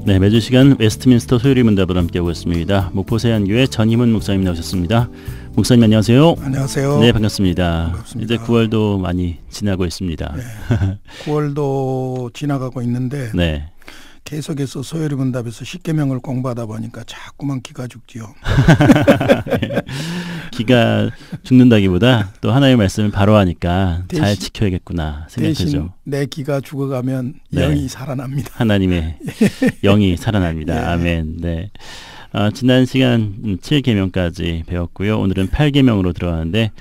네, 매주 시간 웨스트민스터 소요리 문답을 함께하고 있습니다. 목포세안교회 전희문 목사님 나오셨습니다. 목사님 안녕하세요. 안녕하세요. 네, 반갑습니다. 반갑습니다. 이제 9월도 많이 지나고 있습니다. 네. 9월도 지나가고 있는데 네. 계속해서 소요리 문답에서 십계명을 공부하다 보니까 자꾸만 기가 죽지요. 기가 죽는다기보다 또 하나님의 말씀을 바로 하니까 잘 대신, 지켜야겠구나 생각되죠. 대신 내 기가 죽어가면 네. 영이 살아납니다. 하나님의 영이 살아납니다. 네. 아멘. 네. 지난 시간 7계명까지 배웠고요. 오늘은 8계명으로 들어가는데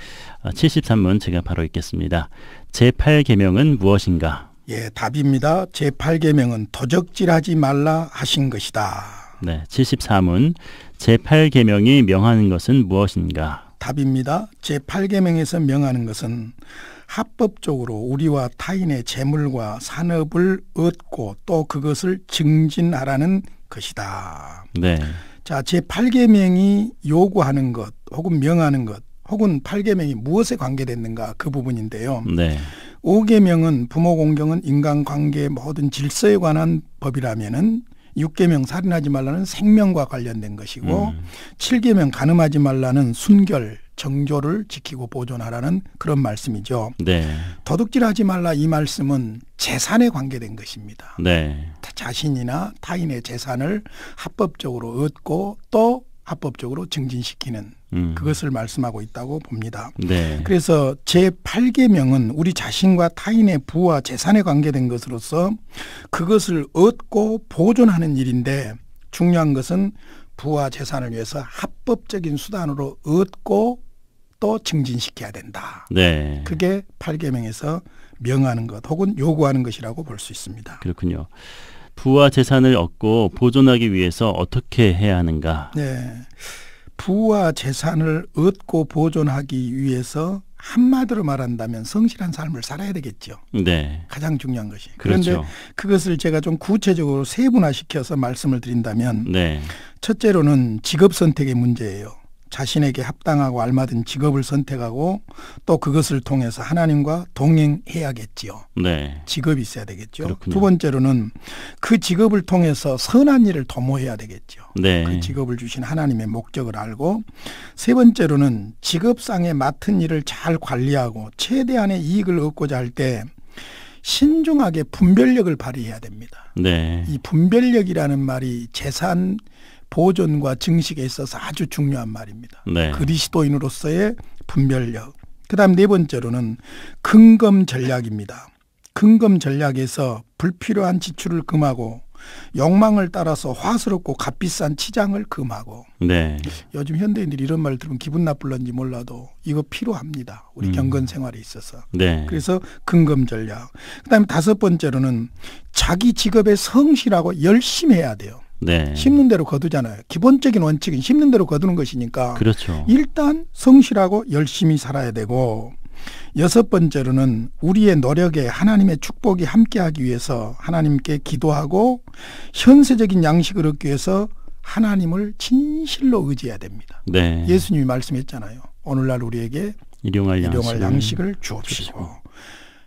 73문 제가 바로 읽겠습니다. 제8계명은 무엇인가? 예, 답입니다. 제8계명은 도적질하지 말라 하신 것이다. 네, 74문 제8계명이 명하는 것은 무엇인가? 답입니다. 제8계명에서 명하는 것은 합법적으로 우리와 타인의 재물과 산업을 얻고 또 그것을 증진하라는 것이다. 네. 자, 제8계명이 요구하는 것 혹은 명하는 것 혹은 8계명이 무엇에 관계됐는가 그 부분인데요. 네. 5계명은 부모 공경은 인간관계 모든 질서에 관한 법이라면은 6계명 살인하지 말라는 생명과 관련된 것이고 7계명 간음하지 말라는 순결, 정조를 지키고 보존하라는 그런 말씀이죠. 네. 도둑질하지 말라 이 말씀은 재산에 관계된 것입니다. 네. 자신이나 타인의 재산을 합법적으로 얻고 또 합법적으로 증진시키는 그것을 말씀하고 있다고 봅니다. 네. 그래서 제8계명은 우리 자신과 타인의 부와 재산에 관계된 것으로서 그것을 얻고 보존하는 일인데 중요한 것은 부와 재산을 위해서 합법적인 수단으로 얻고 또 증진시켜야 된다. 네. 그게 8계명에서 명하는 것 혹은 요구하는 것이라고 볼 수 있습니다. 그렇군요. 부와 재산을 얻고 보존하기 위해서 어떻게 해야 하는가? 네. 부와 재산을 얻고 보존하기 위해서 한마디로 말한다면 성실한 삶을 살아야 되겠죠. 네. 가장 중요한 것이. 그렇죠. 그런데 그것을 제가 좀 구체적으로 세분화시켜서 말씀을 드린다면 네. 첫째로는 직업 선택의 문제예요. 자신에게 합당하고 알맞은 직업을 선택하고 또 그것을 통해서 하나님과 동행해야겠지요. 네. 직업이 있어야 되겠죠. 그렇군요. 두 번째로는 그 직업을 통해서 선한 일을 도모해야 되겠죠. 네. 그 직업을 주신 하나님의 목적을 알고 세 번째로는 직업상에 맡은 일을 잘 관리하고 최대한의 이익을 얻고자 할 때 신중하게 분별력을 발휘해야 됩니다. 네. 이 분별력이라는 말이 재산 보존과 증식에 있어서 아주 중요한 말입니다. 네. 그리스도인으로서의 분별력. 그다음 네 번째로는 근검 전략입니다. 근검 전략에서 불필요한 지출을 금하고 욕망을 따라서 화스럽고 값비싼 치장을 금하고 네. 요즘 현대인들이 이런 말 들으면 기분 나쁠런지 몰라도 이거 필요합니다. 우리 경건 생활에 있어서. 네. 그래서 근검 전략. 그다음에 다섯 번째로는 자기 직업에 성실하고 열심히 해야 돼요. 네. 심는 대로 거두잖아요. 기본적인 원칙은 심는 대로 거두는 것이니까 그렇죠. 일단 성실하고 열심히 살아야 되고 여섯 번째로는 우리의 노력에 하나님의 축복이 함께하기 위해서 하나님께 기도하고 현세적인 양식을 얻기 위해서 하나님을 진실로 의지해야 됩니다. 네. 예수님이 말씀했잖아요. 오늘날 우리에게 일용할 양식을 주옵시고.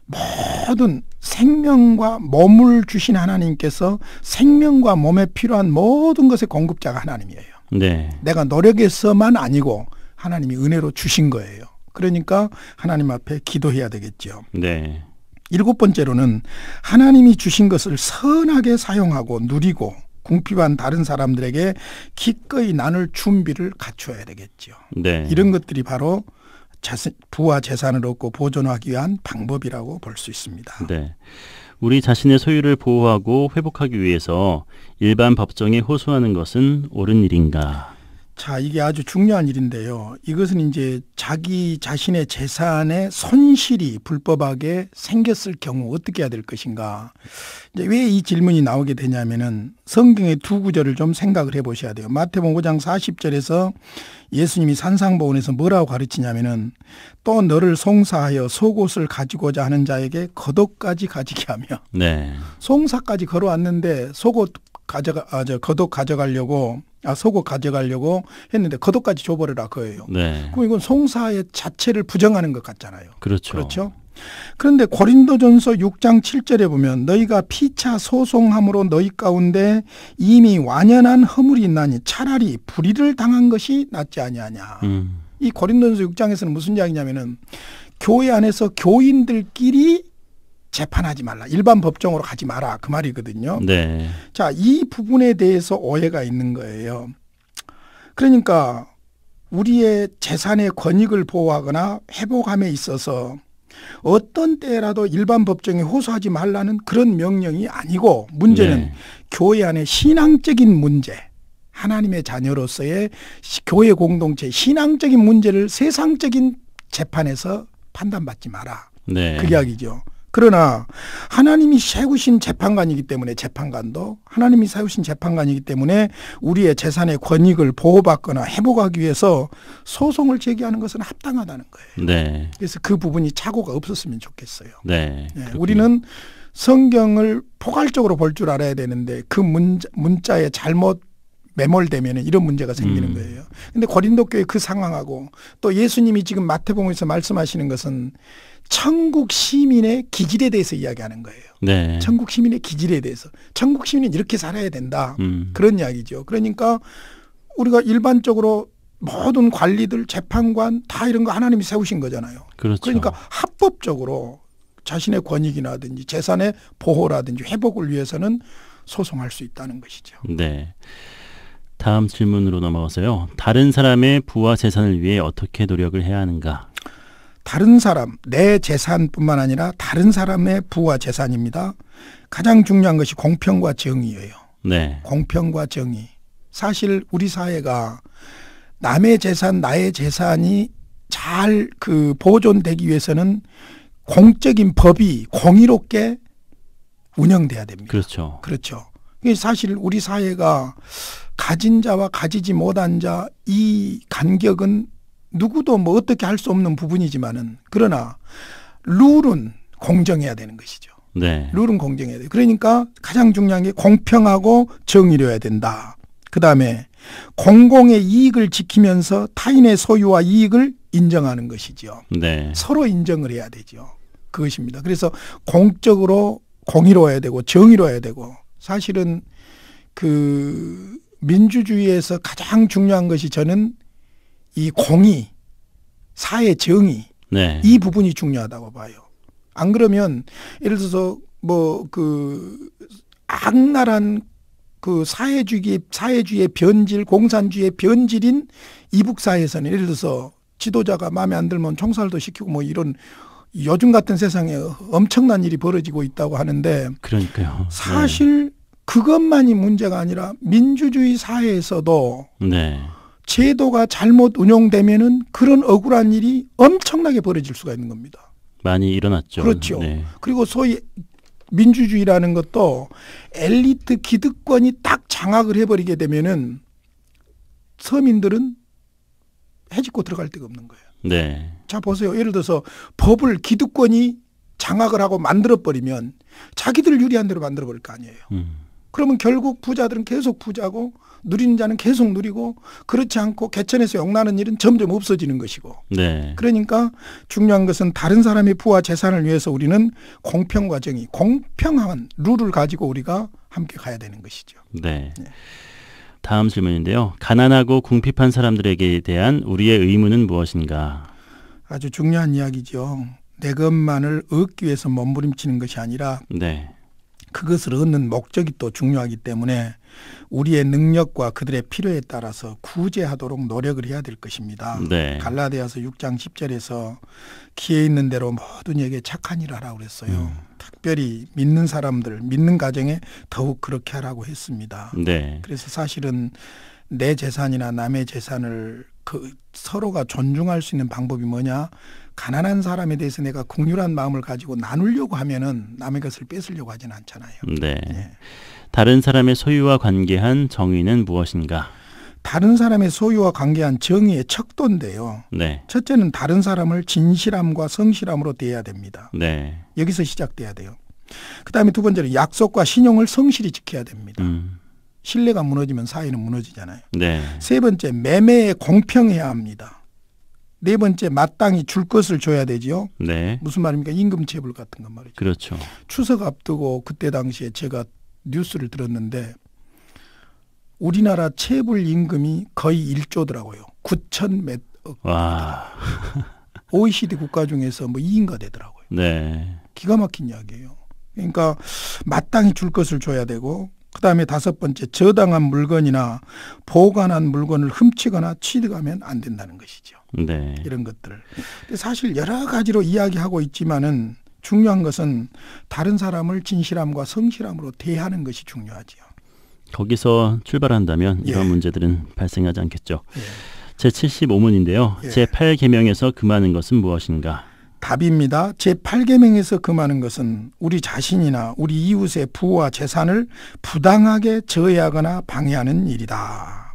모든 생명과 몸을 주신 하나님께서 생명과 몸에 필요한 모든 것의 공급자가 하나님이에요. 네. 내가 노력해서만 아니고 하나님이 은혜로 주신 거예요. 그러니까 하나님 앞에 기도해야 되겠죠. 네. 일곱 번째로는 하나님이 주신 것을 선하게 사용하고 누리고 궁핍한 다른 사람들에게 기꺼이 나눌 준비를 갖춰야 되겠죠. 네. 이런 것들이 바로 부와 재산을 얻고 보존하기 위한 방법이라고 볼 수 있습니다. 네. 우리 자신의 소유를 보호하고 회복하기 위해서 일반 법정에 호소하는 것은 옳은 일인가? 자, 이게 아주 중요한 일인데요. 이것은 이제 자기 자신의 재산의 손실이 불법하게 생겼을 경우 어떻게 해야 될 것인가. 이제 왜 이 질문이 나오게 되냐면은 성경의 두 구절을 좀 생각을 해 보셔야 돼요. 마태복음 5장 40절에서 예수님이 산상보훈에서 뭐라고 가르치냐면은 또 너를 송사하여 속옷을 가지고자 하는 자에게 겉옷까지 가지게 하며. 네. 송사까지 걸어왔는데 속옷 겉옷 가져가려고 속옷 가져가려고 했는데 겉옷까지 줘버려라 그거예요. 네. 그럼 이건 송사의 자체를 부정하는 것 같잖아요. 그렇죠. 그렇죠. 그런데 고린도전서 6장 7절에 보면 너희가 피차 소송함으로 너희 가운데 이미 완연한 허물이 있나니 차라리 불의를 당한 것이 낫지 아니하냐. 이 고린도전서 6장에서는 무슨 이야기냐면은 교회 안에서 교인들끼리 재판하지 말라. 일반 법정으로 가지 마라. 그 말이거든요. 네. 자, 이 부분에 대해서 오해가 있는 거예요. 그러니까 우리의 재산의 권익을 보호하거나 회복함에 있어서 어떤 때라도 일반 법정에 호소하지 말라는 그런 명령이 아니고 문제는 네. 교회 안에 신앙적인 문제, 하나님의 자녀로서의 교회 공동체 신앙적인 문제를 세상적인 재판에서 판단받지 마라. 네. 그 이야기죠. 그러나 하나님이 세우신 재판관이기 때문에 재판관도 하나님이 세우신 재판관이기 때문에 우리의 재산의 권익을 보호받거나 회복하기 위해서 소송을 제기하는 것은 합당하다는 거예요. 네. 그래서 그 부분이 착오가 없었으면 좋겠어요. 네. 네, 우리는 성경을 포괄적으로 볼 줄 알아야 되는데 그 문자에 잘못 매몰되면 이런 문제가 생기는 거예요. 그런데 고린도 교회 그 상황하고 또 예수님이 지금 마태복음에서 말씀하시는 것은 천국 시민의 기질에 대해서 이야기하는 거예요. 네. 천국 시민의 기질에 대해서. 천국 시민은 이렇게 살아야 된다. 그런 이야기죠. 그러니까 우리가 일반적으로 모든 관리들, 재판관 다 이런 거 하나님이 세우신 거잖아요. 그렇죠. 그러니까 합법적으로 자신의 권익이라든지 재산의 보호라든지 회복을 위해서는 소송할 수 있다는 것이죠. 네. 다음 질문으로 넘어가서요. 다른 사람의 부와 재산을 위해 어떻게 노력을 해야 하는가? 다른 사람, 내 재산뿐만 아니라 다른 사람의 부와 재산입니다. 가장 중요한 것이 공평과 정의예요. 네. 공평과 정의. 사실 우리 사회가 남의 재산, 나의 재산이 잘 보존되기 위해서는 공적인 법이 공의롭게 운영돼야 됩니다. 그렇죠. 그렇죠. 사실 우리 사회가 가진 자와 가지지 못한 자 이 간격은 누구도 뭐 어떻게 할 수 없는 부분이지만은 그러나 룰은 공정해야 되는 것이죠. 네. 룰은 공정해야 돼요. 그러니까 가장 중요한 게 공평하고 정의로워야 된다. 그다음에 공공의 이익을 지키면서 타인의 소유와 이익을 인정하는 것이죠. 네. 서로 인정을 해야 되죠. 그것입니다. 그래서 공적으로 공의로워야 되고 정의로워야 되고 사실은 민주주의에서 가장 중요한 것이 저는 이 공의, 사회 정의 네. 이 부분이 중요하다고 봐요. 안 그러면 예를 들어서 악랄한 사회주의의 변질, 공산주의의 변질인 이북 사회에서는 예를 들어서 지도자가 마음에 안 들면 총살도 시키고 뭐 이런 요즘 같은 세상에 엄청난 일이 벌어지고 있다고 하는데 그러니까요. 사실 그것만이 문제가 아니라 민주주의 사회에서도 네. 제도가 잘못 운용되면은 그런 억울한 일이 엄청나게 벌어질 수가 있는 겁니다. 많이 일어났죠. 그렇죠. 네. 그리고 소위 민주주의라는 것도 엘리트 기득권이 딱 장악을 해버리게 되면은 서민들은 해집고 들어갈 데가 없는 거예요. 네. 자 보세요. 예를 들어서 법을 기득권이 장악을 하고 만들어버리면 자기들 유리한 대로 만들어버릴 거 아니에요. 그러면 결국 부자들은 계속 부자고 누리는 자는 계속 누리고 그렇지 않고 개천에서 욕나는 일은 점점 없어지는 것이고. 네. 그러니까 중요한 것은 다른 사람의 부와 재산을 위해서 우리는 공평과 정의, 공평한 룰을 가지고 우리가 함께 가야 되는 것이죠. 네. 네. 다음 질문인데요. 가난하고 궁핍한 사람들에게 대한 우리의 의무는 무엇인가? 아주 중요한 이야기죠. 내 것만을 얻기 위해서 몸부림치는 것이 아니라 네. 그것을 얻는 목적이 또 중요하기 때문에 우리의 능력과 그들의 필요에 따라서 구제하도록 노력을 해야 될 것입니다. 네. 갈라디아서 6장 10절에서 기회 있는 대로 모든 이에게 착한 일 하라고 그랬어요. 특별히 믿는 사람들, 믿는 가정에 더욱 그렇게 하라고 했습니다. 네. 그래서 사실은 내 재산이나 남의 재산을 서로가 존중할 수 있는 방법이 뭐냐? 가난한 사람에 대해서 내가 긍휼한 마음을 가지고 나누려고 하면은 남의 것을 뺏으려고 하지는 않잖아요. 네. 예. 다른 사람의 소유와 관계한 정의는 무엇인가? 다른 사람의 소유와 관계한 정의의 척도인데요. 네. 첫째는 다른 사람을 진실함과 성실함으로 대해야 됩니다. 네. 여기서 시작돼야 돼요. 그다음에 두 번째로 약속과 신용을 성실히 지켜야 됩니다. 신뢰가 무너지면 사회는 무너지잖아요. 네. 세 번째, 매매에 공평해야 합니다. 네 번째 마땅히 줄 것을 줘야 되지요. 네. 무슨 말입니까? 임금체불 같은 건 말이죠. 그렇죠. 추석 앞두고 그때 당시에 제가 뉴스를 들었는데 우리나라 체불 임금이 거의 1조더라고요. 9천 몇 억. 와. OECD 국가 중에서 뭐 2인가 되더라고요. 네. 기가 막힌 이야기예요. 그러니까 마땅히 줄 것을 줘야 되고 그다음에 다섯 번째 저당한 물건이나 보관한 물건을 훔치거나 취득하면 안 된다는 것이죠. 네. 이런 것들. 사실 여러 가지로 이야기하고 있지만은 중요한 것은 다른 사람을 진실함과 성실함으로 대하는 것이 중요하지요. 거기서 출발한다면 이런 예. 문제들은 발생하지 않겠죠. 예. 제75문인데요. 예. 제8계명에서 금하는 것은 무엇인가? 답입니다. 제8계명에서 금하는 것은 우리 자신이나 우리 이웃의 부와 재산을 부당하게 저해하거나 방해하는 일이다.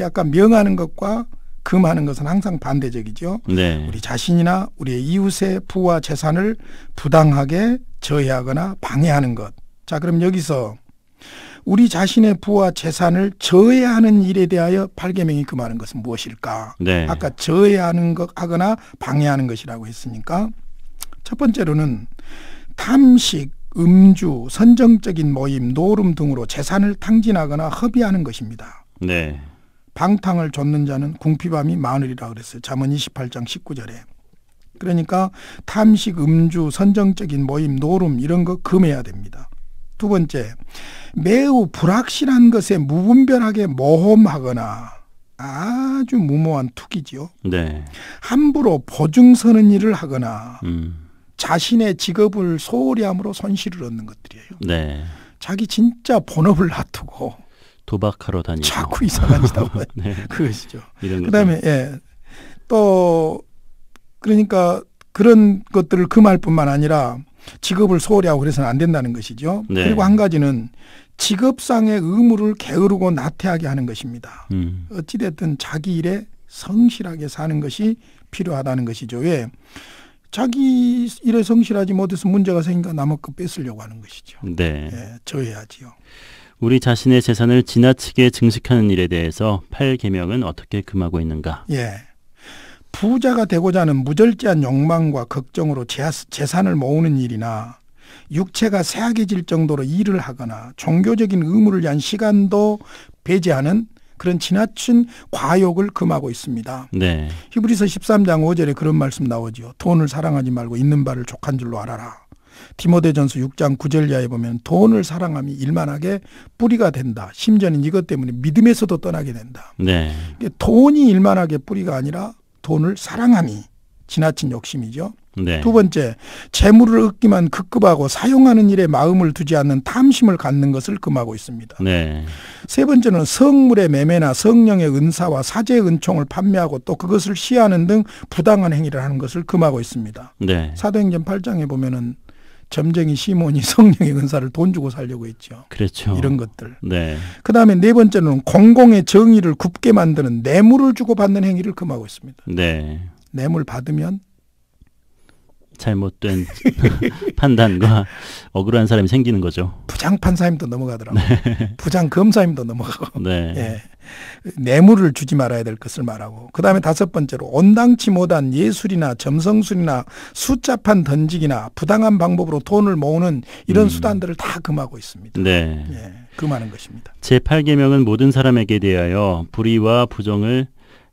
아까 명하는 것과 금하는 것은 항상 반대적이죠. 네. 우리 자신이나 우리의 이웃의 부와 재산을 부당하게 저해하거나 방해하는 것. 자, 그럼 여기서 우리 자신의 부와 재산을 저해하는 일에 대하여 8계명이 금하는 것은 무엇일까? 네. 아까 저해하는 것 하거나 방해하는 것이라고 했으니까 첫 번째로는 탐식, 음주, 선정적인 모임, 노름 등으로 재산을 탕진하거나 허비하는 것입니다. 네. 방탕을 좇는 자는 궁핍함이 많으리라 그랬어요. 잠언 28장 19절에. 그러니까 탐식, 음주, 선정적인 모임, 노름 이런 거 금해야 됩니다. 두 번째, 매우 불확실한 것에 무분별하게 모험하거나 아주 무모한 투기지요. 네. 함부로 보증 서는 일을 하거나 음. 자신의 직업을 소홀히 함으로 손실을 얻는 것들이에요. 네. 자기 진짜 본업을 놔두고 도박하러 다니고 자꾸 이상한 짓 하고 네. 그것이죠. 이런 그다음에 예. 또 그러니까 그런 것들을 금할 뿐만 아니라 직업을 소홀히 하고 그래서는 안 된다는 것이죠. 네. 그리고 한 가지는 직업상의 의무를 게으르고 나태하게 하는 것입니다. 어찌됐든 자기 일에 성실하게 사는 것이 필요하다는 것이죠. 왜? 자기 일에 성실하지 못해서 문제가 생기니까 남의 거 뺏으려고 하는 것이죠. 네. 예, 저해야지요. 우리 자신의 재산을 지나치게 증식하는 일에 대해서 8계명은 어떻게 금하고 있는가? 예. 부자가 되고자 하는 무절제한 욕망과 걱정으로 재산을 모으는 일이나 육체가 쇠약해질 정도로 일을 하거나 종교적인 의무를 위한 시간도 배제하는 그런 지나친 과욕을 금하고 있습니다. 네. 히브리서 13장 5절에 그런 말씀 나오죠. 돈을 사랑하지 말고 있는 바를 족한 줄로 알아라. 디모데전서 6장 9절 이하에 보면 돈을 사랑함이 일만하게 뿌리가 된다. 심지어는 이것 때문에 믿음에서도 떠나게 된다. 네. 돈이 일만하게 뿌리가 아니라 돈을 사랑함이 지나친 욕심이죠. 네. 두 번째, 재물을 얻기만 급급하고 사용하는 일에 마음을 두지 않는 탐심을 갖는 것을 금하고 있습니다. 네. 세 번째는 성물의 매매나 성령의 은사와 사제의 은총을 판매하고 또 그것을 시하는 등 부당한 행위를 하는 것을 금하고 있습니다. 네. 사도행전 8장에 보면은 점쟁이 시몬이 성령의 은사를 돈 주고 살려고 했죠. 그렇죠. 이런 것들. 네. 그다음에 네 번째는 공공의 정의를 굽게 만드는 뇌물을 주고 받는 행위를 금하고 있습니다. 네. 뇌물 받으면 잘못된 판단과 억울한 사람이 생기는 거죠. 부장 판사님도 넘어가더라고요. 부장 검사님도 넘어가고. 네. 예. 뇌물을 주지 말아야 될 것을 말하고. 그다음에 다섯 번째로 온당치 못한 예술이나 점성술이나 숫자판 던지기나 부당한 방법으로 돈을 모으는 이런 수단들을 다 금하고 있습니다. 네. 예. 금하는 것입니다. 제8계명은 모든 사람에게 대하여 불의와 부정을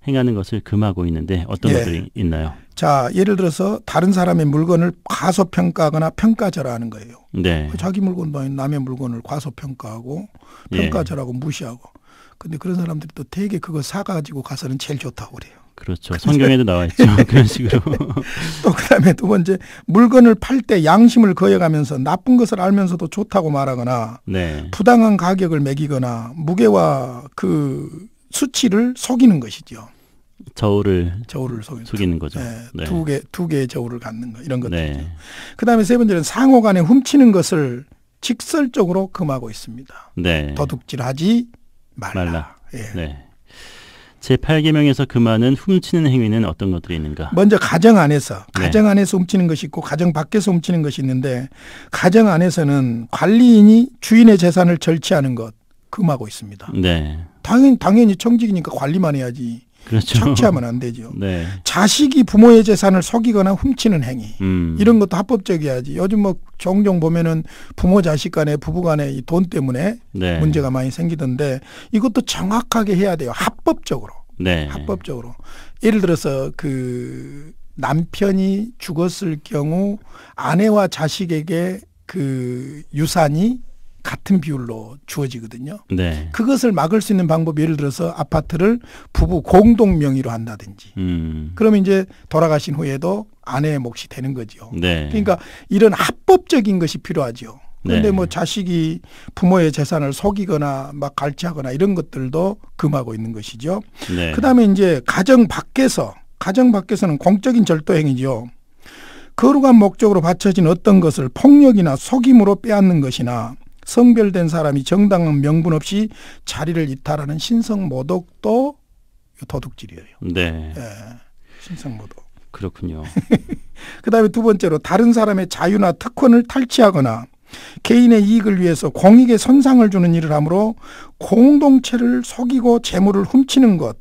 행하는 것을 금하고 있는데 어떤 예. 것들이 있나요? 자, 예를 들어서 다른 사람의 물건을 과소평가하거나 평가절하하는 거예요. 네. 자기 물건도 아닌 남의 물건을 과소평가하고 평가절하고 무시하고. 근데 그런 사람들이 또 되게 그거 사가지고 가서는 제일 좋다고 그래요. 그렇죠. 성경에도 나와 있죠. 그런 식으로. 또 그다음에 두 번째, 물건을 팔 때 양심을 거역하면서 나쁜 것을 알면서도 좋다고 말하거나 네. 부당한 가격을 매기거나 무게와 그 수치를 속이는 것이죠. 저울을 속이는 거죠. 네, 네. 두 개의 저울을 갖는 거 이런 것들이죠. 네. 그다음에 세 번째는 상호간에 훔치는 것을 직설적으로 금하고 있습니다. 네. 도둑질하지 말라. 예. 네. 제8계명에서 금하는 훔치는 행위는 어떤 것들이 있는가? 먼저 가정 안에서 네. 훔치는 것이 있고 가정 밖에서 훔치는 것이 있는데 가정 안에서는 관리인이 주인의 재산을 절취하는 것 금하고 있습니다. 네. 당연히 청직이니까 관리만 해야지. 그렇죠. 착취하면 안 되죠. 네. 자식이 부모의 재산을 속이거나 훔치는 행위 이런 것도 합법적이어야지. 요즘 뭐 종종 보면은 부모 자식 간에 부부 간에 이 돈 때문에 네. 문제가 많이 생기던데 이것도 정확하게 해야 돼요. 합법적으로. 네. 합법적으로. 예를 들어서 그 남편이 죽었을 경우 아내와 자식에게 그 유산이 같은 비율로 주어지거든요. 네. 그것을 막을 수 있는 방법이 예를 들어서 아파트를 부부 공동 명의로 한다든지. 그러면 이제 돌아가신 후에도 아내의 몫이 되는 거죠. 네. 그러니까 이런 합법적인 것이 필요하죠. 그런데 네. 뭐 자식이 부모의 재산을 속이거나 막 갈취하거나 이런 것들도 금하고 있는 것이죠. 네. 그다음에 이제 가정 밖에서는 공적인 절도 행위죠. 거룩한 목적으로 바쳐진 어떤 것을 폭력이나 속임으로 빼앗는 것이나 성별된 사람이 정당한 명분 없이 자리를 이탈하는 신성모독도 도둑질이에요. 네. 예, 신성모독. 그렇군요. 그다음에 두 번째로 다른 사람의 자유나 특권을 탈취하거나 개인의 이익을 위해서 공익에 손상을 주는 일을 하므로 공동체를 속이고 재물을 훔치는 것.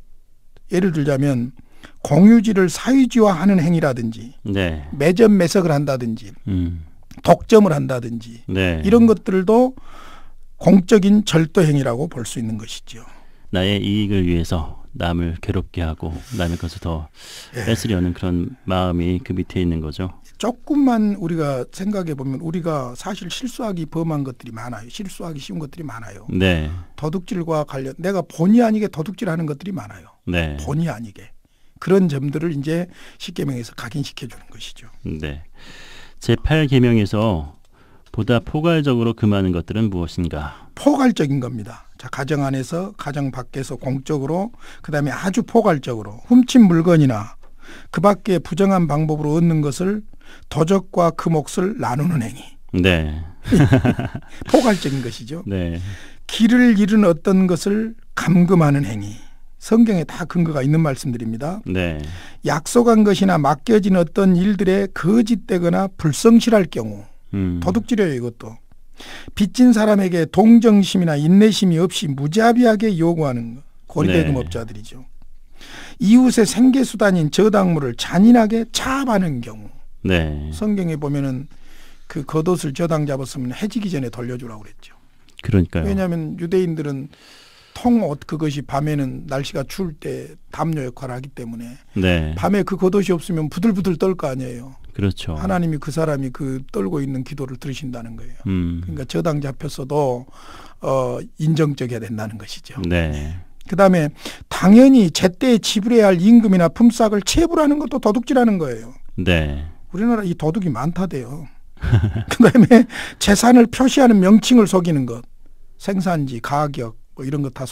예를 들자면 공유지를 사유지화하는 행위라든지 네. 매점 매석을 한다든지 독점을 한다든지 네. 이런 것들도 공적인 절도 행위라고 볼 수 있는 것이죠. 나의 이익을 위해서 남을 괴롭게 하고 남의 것을 더 뺏으려는 그런 마음이 그 밑에 있는 거죠. 조금만 우리가 생각해 보면 우리가 사실 실수하기 범한 것들이 많아요. 실수하기 쉬운 것들이 많아요. 네. 도둑질과 관련 내가 본의 아니게 도둑질하는 것들이 많아요. 네. 본의 아니게. 그런 점들을 이제 십계명에서 각인시켜 주는 것이죠. 네. 제8계명에서 보다 포괄적으로 금하는 것들은 무엇인가? 포괄적인 겁니다. 자, 가정 안에서 가정 밖에서 공적으로 그다음에 아주 포괄적으로 훔친 물건이나 그 밖에 부정한 방법으로 얻는 것을 도적과 그 몫을 나누는 행위. 네. 포괄적인 것이죠. 네. 길을 잃은 어떤 것을 감금하는 행위. 성경에 다 근거가 있는 말씀들입니다. 네. 약속한 것이나 맡겨진 어떤 일들에 거짓되거나 불성실할 경우 도둑질이에요. 이것도. 빚진 사람에게 동정심이나 인내심이 없이 무자비하게 요구하는 것. 고리대금업자들이죠. 이웃의 생계수단인 저당물을 잔인하게 차압하는 경우. 네. 성경에 보면은 그 겉옷을 저당 잡았으면 해지기 전에 돌려주라고 그랬죠. 그러니까요. 왜냐하면 유대인들은 통옷 그것이 밤에는 날씨가 추울 때 담요 역할을 하기 때문에 네. 밤에 그 겉옷이 없으면 부들부들 떨 거 아니에요. 그렇죠. 하나님이 그 사람이 그 떨고 있는 기도를 들으신다는 거예요. 그러니까 저당 잡혔어도 인정적이어야 된다는 것이죠. 네. 그다음에 당연히 제때에 지불해야 할 임금이나 품삯을 체불하는 것도 도둑질하는 거예요. 네. 우리나라 이 도둑이 많다대요. 그다음에 재산을 표시하는 명칭을 속이는 것, 생산지, 가격 뭐 이런 거 다